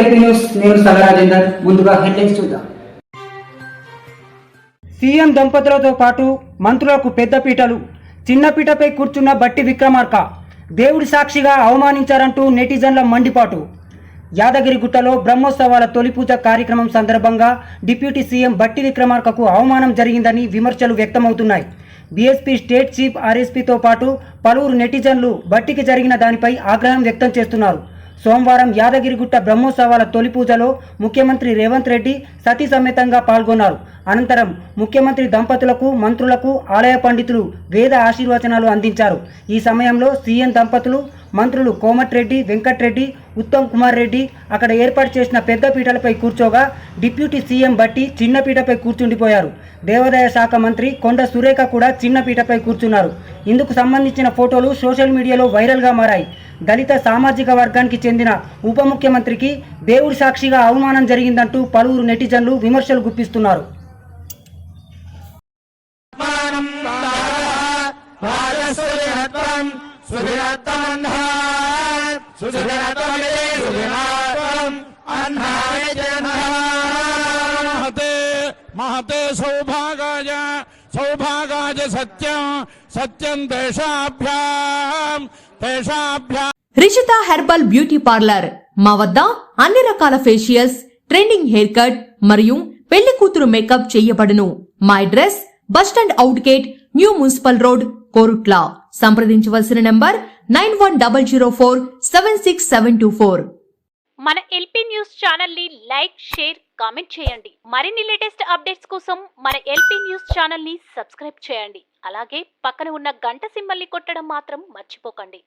LP news. నేను సగరాజేందర్. ముందుగా headlines చూద్దాం. సీఎం దంపతులతో పాటు మంత్రులకు పెద్దపీటలు. చిన్నపీటపై కూర్చున్న బట్టి విక్రమార్క దేవుడి సాక్షిగా అవమానించారంటూ నెటిజన్ల మండిపాటు. యాదగిరిగుట్టలో బ్రహ్మోత్సవాల తొలి పూజ కార్యక్రమం సందర్భంగా డిప్యూటీ సీఎం బట్టి విక్రమార్కకు అవమానం జరిగిందని విమర్శలు వ్యక్తమవుతున్నాయి. బీఎస్పీ స్టేట్ చీఫ్ ఆర్ఎస్పీతో పాటు పలువురు నెటిజన్లు బట్టికి జరిగిన దానిపై ఆగ్రహం వ్యక్తం చేస్తున్నారు. సోమవారం యాదగిరిగుట్ట బ్రహ్మోత్సవాల తొలి పూజలో ముఖ్యమంత్రి రేవంత్ రెడ్డి సతీ సమేతంగా పాల్గొన్నారు. అనంతరం ముఖ్యమంత్రి దంపతులకు, మంత్రులకు ఆలయ పండితులు వేద ఆశీర్వచనాలు అందించారు. ఈ సమయంలో సీఎం దంపతులు, మంత్రులు కోమటిరెడ్డి, వెంకట్రెడ్డి, ఉత్తమ్ కుమార్ రెడ్డి అక్కడ ఏర్పాటు చేసిన పెద్ద పీటలపై కూర్చోగా డిప్యూటీ సీఎం బట్టి చిన్న పీటపై కూర్చుండిపోయారు. దేవాదాయ శాఖ మంత్రి కొండ సురేఖ కూడా చిన్న పీటపై కూర్చున్నారు. ఇందుకు సంబంధించిన ఫోటోలు సోషల్ మీడియాలో వైరల్గా మారాయి. దళిత సామాజిక వర్గానికి చెందిన ఉప ముఖ్యమంత్రికి దేవుడి సాక్షిగా అవమానం జరిగిందంటూ పలువురు నెటిజన్లు విమర్శలు గుప్పిస్తున్నారు. महते सौभागाय सौभागाय सत्यं सत्यं तेषाभ्यां రిషిత హెర్బల్ బ్యూటీ పార్లర్ మా వద్ద అన్ని రకాల ఫేషియల్స్, ట్రెండింగ్ హెయిర్ కట్ మరియు పెళ్లి కూతురు మేకప్ చేయబడును. మా address bus stand out gate, new municipal road, Korutla. సంప్రదించవలసిన నంబర్ 9100476724. మన ఎల్పీ న్యూస్ ఛానల్ ని లైక్, షేర్, కామెంట్ చేయండి. మరిన్ని లేటెస్ట్ అప్డేట్స్ కోసం మన ఎల్పీ న్యూస్ ఛానల్ ని సబ్స్క్రైబ్ చేయండి. అలాగే పక్కన ఉన్న గంట సింబల్ ని కొట్టడం మాత్రం మర్చిపోకండి.